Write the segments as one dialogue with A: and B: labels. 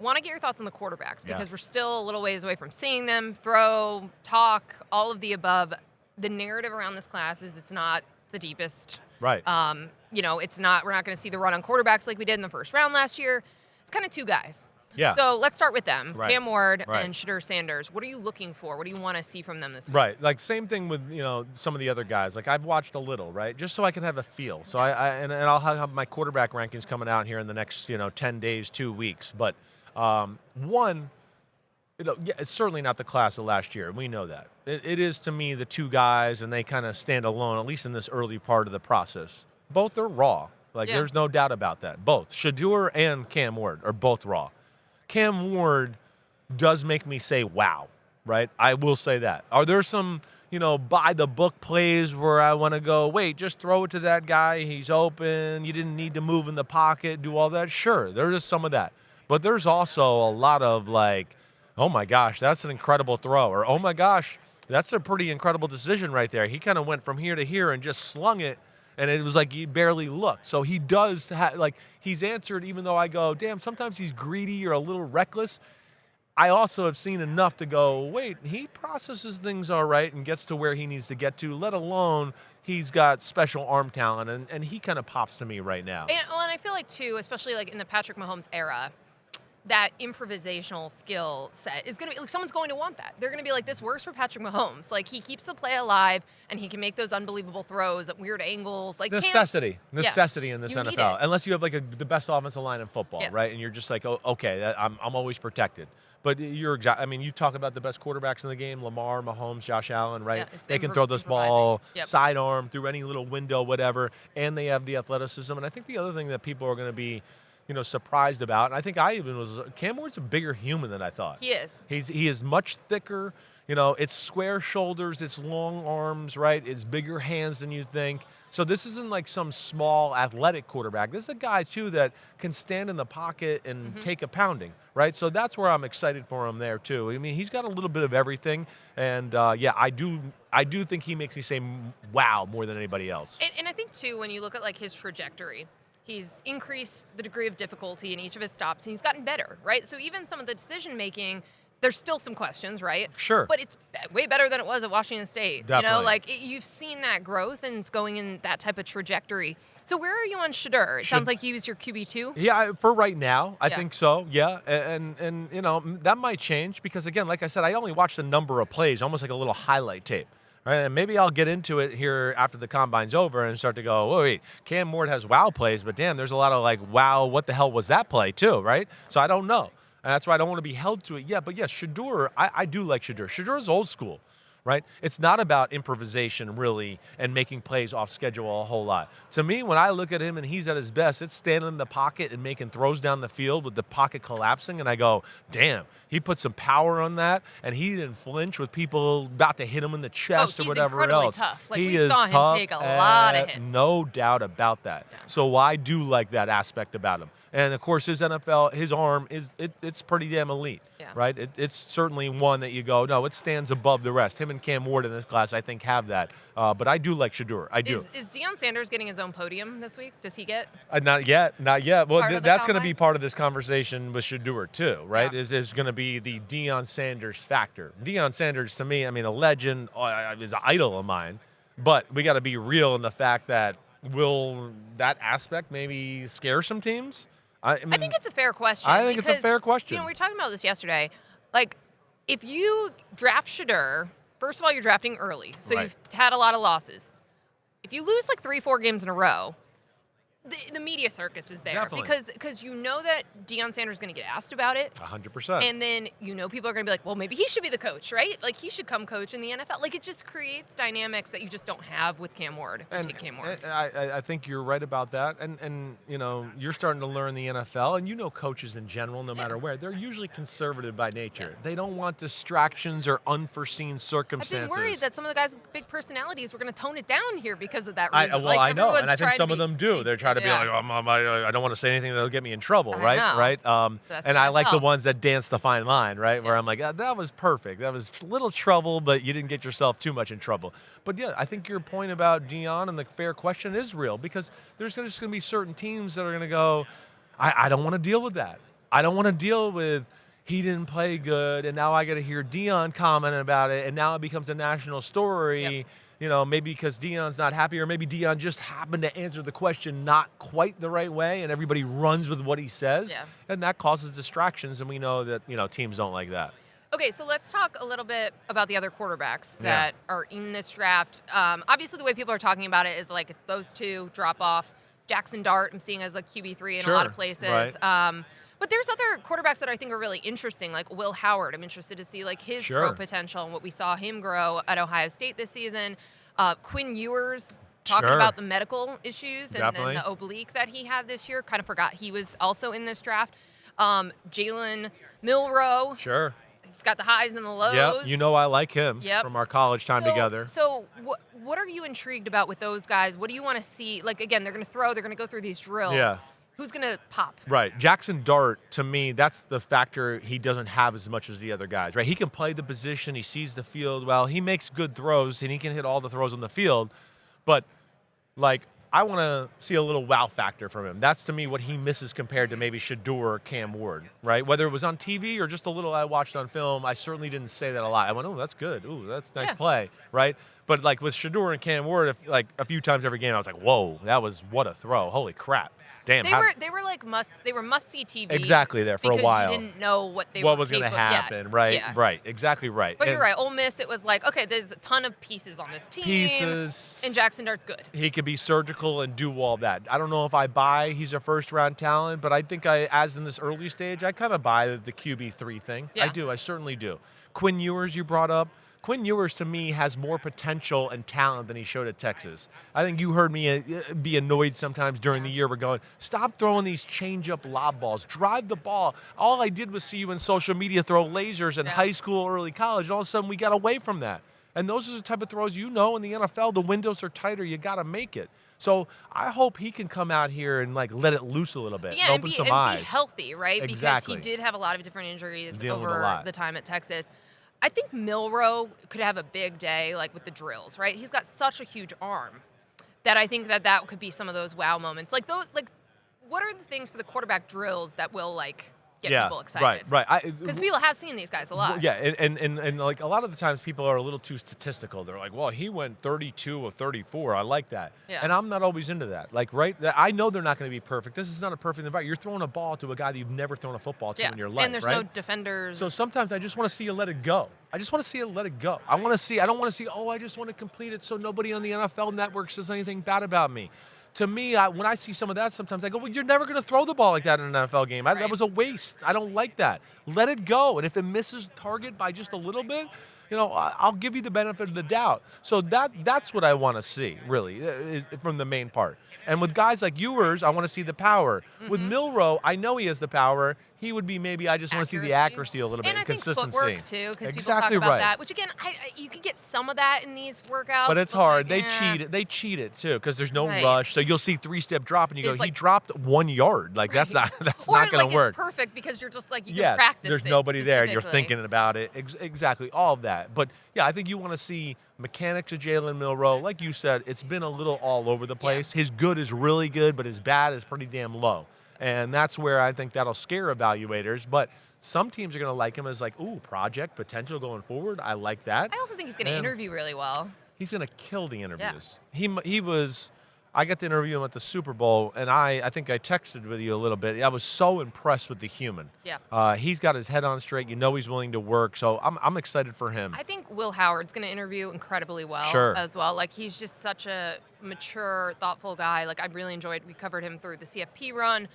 A: Want to get your thoughts on the quarterbacks because
B: Yeah.
A: we're still a little ways away from seeing them throw, talk, all of the above. The narrative around this class is it's not the deepest.
B: Right.
A: It's not. We're not going to see the run on quarterbacks like we did in the first round last year. It's kind of two guys.
B: Yeah.
A: So let's start with them,
B: Right.
A: Cam Ward
B: Right.
A: and Shedeur Sanders. What are you looking for? What do you want to see from them this week?
B: Right, like same thing with some of the other guys. Like I've watched a little, right, just so I can have a feel. So and I'll have my quarterback rankings coming out here in the next 10 days, 2 weeks. But one, it's certainly not the class of last year. We know that. It is to me the two guys, and they kind of stand alone at least in this early part of the process. Both are raw. There's no doubt about that. Both Shedeur and Cam Ward are both raw. Cam Ward does make me say, wow, right? I will say that. Are there some, by-the-book plays where I want to go, wait, just throw it to that guy. He's open. You didn't need to move in the pocket, do all that? Sure, there's some of that. But there's also a lot of oh, my gosh, that's an incredible throw. Or, oh, my gosh, that's a pretty incredible decision right there. He kind of went from here to here and just slung it. And it was like he barely looked. So he does he's answered, even though I go, damn, sometimes he's greedy or a little reckless. I also have seen enough to go, wait, he processes things all right and gets to where he needs to get to, let alone he's got special arm talent. And he kind of pops to me right now.
A: And I feel like, too, especially in the Patrick Mahomes era, that improvisational skill set is going to be someone's going to want that. They're going to be like, this works for Patrick Mahomes. He keeps the play alive and he can make those unbelievable throws at weird angles.
B: Necessity in this
A: You need
B: NFL.
A: it.
B: Unless you have the best offensive line in football,
A: Yes.
B: right? And you're just like, oh, okay, I'm always protected. But you're exactly. I mean, you talk about the best quarterbacks in the game: Lamar, Mahomes, Josh Allen, right?
A: Yeah,
B: they can throw this ball
A: Yep.
B: sidearm through any little window, whatever, and they have the athleticism. And I think the other thing that people are going to be surprised about, and I think I even was, Cam Ward's a bigger human than I thought.
A: He is.
B: He is much thicker. It's square shoulders, it's long arms, right? It's bigger hands than you think. So this isn't some small athletic quarterback. This is a guy, too, that can stand in the pocket and take a pounding, right? So that's where I'm excited for him there, too. I mean, he's got a little bit of everything. And, I do think he makes me say, wow, more than anybody else.
A: And I think, too, when you look at his trajectory, he's increased the degree of difficulty in each of his stops, and he's gotten better, right? So even some of the decision-making, there's still some questions, right?
B: Sure.
A: But it's way better than it was at Washington State.
B: Definitely.
A: You've seen that growth, and it's going in that type of trajectory. So where are you on Shedeur? It sounds like he was your QB2.
B: Yeah, for right now, I
A: Yeah.
B: think so. Yeah, and that might change because, again, like I said, I only watched a number of plays, almost like a little highlight tape. Right, and maybe I'll get into it here after the combine's over and start to go, oh, wait, Cam Ward has wow plays, but damn, there's a lot of wow, what the hell was that play too, right? So I don't know. And that's why I don't want to be held to it yet. But yes, Shedeur, I do like Shedeur. Shedeur is old school, right? It's not about improvisation, really, and making plays off schedule a whole lot. To me, when I look at him and he's at his best, it's standing in the pocket and making throws down the field with the pocket collapsing, and I go, damn, he put some power on that, and he didn't flinch with people about to hit him in the chest or whatever else.
A: Tough.
B: He
A: we
B: is
A: saw him
B: tough,
A: take a lot of hits.
B: no doubt about that.
A: Yeah.
B: So I do like that aspect about him. And, of course, his arm, it's pretty damn elite,
A: Yeah.
B: right? It's certainly one that you go, no, it stands above the rest. Him and Cam Ward in this class, I think, have that. But I do like Shedeur. I do.
A: Is Deion Sanders getting his own podium this week? Does he get?
B: Not yet. Well,
A: Part of the
B: that's going to be
A: combine?
B: part of this conversation with Shedeur, too, right?
A: Yeah.
B: Is going to be the Deion Sanders factor. Deion Sanders, to me, I mean, a legend, is an idol of mine. But we got to be real in the fact that will that aspect maybe scare some teams? I
A: think it's a fair question.
B: I think it's a fair question.
A: We were talking about this yesterday. If you draft Shedeur, first of all, you're drafting early, so
B: Right.
A: you've had a lot of losses. If you lose 3-4 games in a row, the media circus is there.
B: Definitely.
A: Because you know that Deion Sanders is going to get asked about it.
B: 100%.
A: And then people are going to be like, well, maybe he should be the coach, right? He should come coach in the NFL. It just creates dynamics that you just don't have with Cam Ward. Cam Ward.
B: I think you're right about that. And you're starting to learn the NFL, and coaches in general, no matter where, they're usually conservative by nature.
A: Yes.
B: They don't want distractions or unfourteen
A: I've
B: circumstances.
A: been worried that some of the guys with big personalities were going to tone it down here because of that
B: I
A: reason.
B: know, and I
A: everyone's
B: think
A: trying
B: some
A: to
B: of them do. They're trying to be
A: yeah.
B: like, I don't want to say anything that'll get me in trouble,
A: I
B: right?
A: know.
B: Right?
A: That's
B: And
A: the
B: I like the
A: NFL.
B: ones that dance the fine line, right? Where I'm like, that was perfect. That was a little trouble, but you didn't get yourself too much in trouble. But yeah, I think your point about Deion and the fair question is real because there's just going to be certain teams that are going to go, I don't want to deal with that. I don't want to deal with he didn't play good, and now I got to hear Deion commenting about it, and now it becomes a national story.
A: Yep.
B: You know, maybe because Deion's not happy, or maybe Deion just happened to answer the question not quite the right way, and everybody runs with what he says,
A: Yeah.
B: and that causes distractions, and we know that, teams don't like that.
A: Okay, so let's talk a little bit about the other quarterbacks that are in this draft. Obviously, the way people are talking about it is like it's those two drop off. Jackson Dart, I'm seeing as a QB3 in a lot of places.
B: Right.
A: But there's other quarterbacks that I think are really interesting, like Will Howard. I'm interested to see like his growth potential and what we saw him grow at Ohio State this season. Quinn Ewers, talking about the medical issues and the oblique that he had this year. Kind of forgot he was also in this draft. Jalen Milroe.
B: Sure.
A: He's got the highs and the lows.
B: Yep. I like him from our college time together.
A: So what are you intrigued about with those guys? What do you want to see? Like, again, they're going to throw. They're going to go through these drills.
B: Yeah.
A: Who's going to pop?
B: Right. Jackson Dart, to me, that's the factor he doesn't have as much as the other guys, right? He can play the position. He sees the field well. He makes good throws, and he can hit all the throws on the field. But, like, I want to see a little wow factor from him. That's, to me, what he misses compared to maybe Shedeur or Cam Ward, right? Whether it was on TV or just a little I watched on film, I certainly didn't say that a lot. I went, oh, that's good. Ooh, that's nice play, right? But, like, with Shedeur and Cam Ward, a few times every game, I was like, whoa, what a throw. Holy crap. Damn,
A: they were must-see TV.
B: Exactly, there for a while.
A: Because you didn't know what
B: was going to happen, right? Yeah. Right, exactly right.
A: But you're right. Ole Miss, it was like, okay, there's a ton of pieces on this team. And Jackson Dart's good.
B: He could be surgical and do all that. I don't know if I buy he's a first-round talent, but I think as in this early stage, I kind of buy the QB3 thing.
A: Yeah.
B: I do. I certainly do. Quinn Ewers, you brought up. Quinn Ewers, to me, has more potential and talent than he showed at Texas. I think you heard me be annoyed sometimes during the year. We're going, stop throwing these change-up lob balls. Drive the ball. All I did was see you in social media throw lasers in high school, early college, and all of a sudden we got away from that. And those are the type of throws in the NFL, the windows are tighter. You got to make it. So I hope he can come out here and let it loose a little bit, and open some eyes.
A: Be healthy, right?
B: Exactly.
A: Because he did have a lot of different injuries over the time at Texas. I think Milroe could have a big day, with the drills, right? He's got such a huge arm that I think that could be some of those wow moments. What are the things for the quarterback drills that will get people excited?
B: Right.
A: Because people have seen these guys a lot.
B: Yeah, and a lot of the times people are a little too statistical. They're like, well, he went 32 of 34. I like that.
A: Yeah.
B: And I'm not always into that. Right? I know they're not going to be perfect. This is not a perfect environment. You're throwing a ball to a guy that you've never thrown a football to in your life,
A: and there's no defenders.
B: So sometimes I just want to see you let it go. I just want to see it let it go. I don't want to see, I just want to complete it so nobody on the NFL network says anything bad about me. To me, when I see some of that, sometimes I go, well, you're never going to throw the ball like that in an NFL game. That was a waste. I don't like that. Let it go. And if it misses target by just a little bit, I'll give you the benefit of the doubt. So that's what I want to see, really, is from the main part. And with guys like Ewers, I want to see the power. Mm-hmm. With Milroe, I know he has the power. He would be maybe I just want to see the accuracy a little bit, and consistency.
A: And I think footwork, too, because people talk about that. Which, again, you can get some of that in these workouts.
B: But it's hard. They cheat it, too, because there's no rush. So you'll see 3-step drop, and you go, he dropped 1 yard. That's not going to work.
A: It's perfect because you're just you can practice
B: there's nobody there, and you're thinking about it. Exactly, all of that. But, yeah, I think you want to see mechanics of Jalen Milroe. Like you said, it's been a little all over the place. Yeah. His good is really good, but his bad is pretty damn low. And that's where I think that'll scare evaluators. But some teams are going to like him as project potential going forward. I like that.
A: I also think he's going to interview really well.
B: He's going to kill the interviews. Yeah. I got to interview him at the Super Bowl, and I think I texted with you a little bit. I was so impressed with the human.
A: Yeah.
B: He's got his head on straight. He's willing to work. So I'm excited for him.
A: I think Will Howard's going to interview incredibly well as well. He's just such a mature, thoughtful guy. I really enjoyed, we covered him through the CFP run.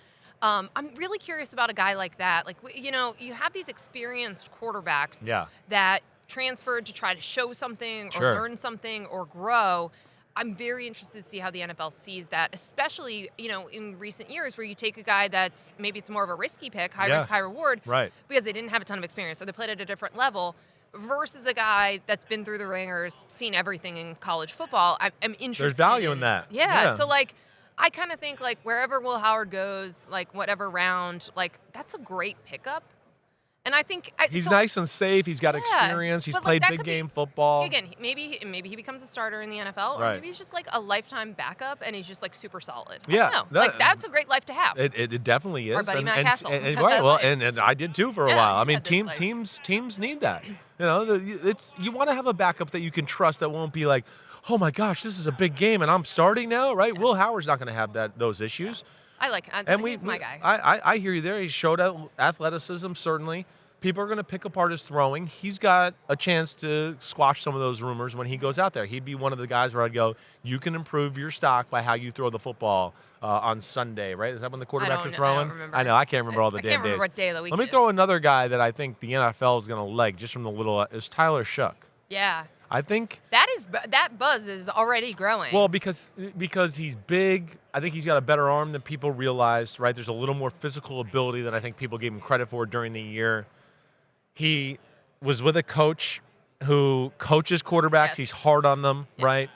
A: I'm really curious about a guy like that. You have these experienced quarterbacks that transferred to try to show something or learn something or grow. I'm very interested to see how the NFL sees that, especially, in recent years where you take a guy that's maybe it's more of a risky pick, high risk, high reward, because they didn't have a ton of experience or they played at a different level, versus a guy that's been through the ringers, seen everything in college football. I'm interested.
B: There's value in that.
A: Yeah. So, I kind of think, wherever Will Howard goes, whatever round, that's a great pickup. And I think
B: he's nice and safe. He's got experience. He's played big game football.
A: Again, maybe he becomes a starter in the NFL, or maybe he's just like a lifetime backup, and he's just like super solid.
B: Yeah,
A: I don't know. That's a great life to have.
B: It definitely is.
A: Our buddy Matt Castle.
B: Right. Well, and I did too for a while. I mean, teams need that. You want to have a backup that you can trust that won't be like, oh my gosh, this is a big game and I'm starting now, right? Yeah. Will Howard's not going to have those issues.
A: I like him. He's my guy.
B: I hear you there. He showed athleticism, certainly. People are going to pick apart his throwing. He's got a chance to squash some of those rumors when he goes out there. He'd be one of the guys where I'd go, you can improve your stock by how you throw the football on Sunday, right? Is that when the quarterbacks are throwing?
A: I don't remember.
B: I know. I can't remember all the damn days.
A: I can't remember what day of the week.
B: Let me throw another guy that I think the NFL is going to like just from the little is Tyler Shuck.
A: Yeah.
B: I think
A: that buzz is already growing.
B: Well, because he's big, I think he's got a better arm than people realized, right? There's a little more physical ability than I think people gave him credit for during the year. He was with a coach who coaches quarterbacks.
A: Yes.
B: He's hard on them, right?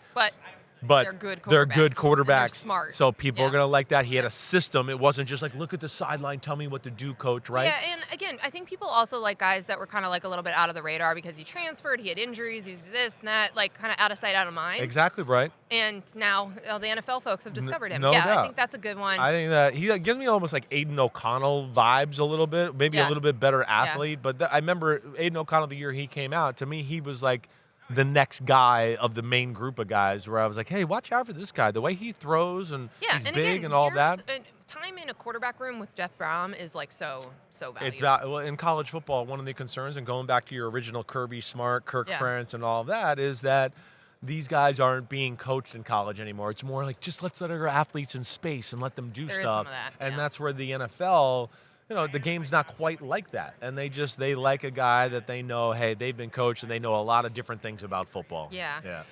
B: But
A: they're good quarterbacks.
B: They're
A: smart.
B: So people are going to like that. He had a system. It wasn't just like, look at the sideline, tell me what to do, coach, right?
A: Yeah, and again, I think people also like guys that were kind of like a little bit out of the radar because he transferred, he had injuries, he was this and that, like kind of out of sight, out of mind.
B: Exactly right.
A: And now the NFL folks have discovered him.
B: No doubt.
A: I think that's a good one.
B: I think that he gives me almost like Aiden O'Connell vibes a little bit, maybe a little bit better athlete. Yeah. But I remember Aiden O'Connell the year he came out, to me, he was like the next guy of the main group of guys where I was like, hey, watch out for this guy. The way he throws and he's big
A: again,
B: and all that.
A: Time in a quarterback room with Jeff Brown is like so valuable.
B: It's well, in college football, one of the concerns, and going back to your original Kirby Smart, Kirk Ferentz, and all that, is that these guys aren't being coached in college anymore. It's more like just let's let our athletes in space and let them do
A: there
B: stuff.
A: Is some of that,
B: and that's where the NFL, the game's not quite like that. And they like a guy that they know, hey, they've been coached and they know a lot of different things about football.
A: Yeah.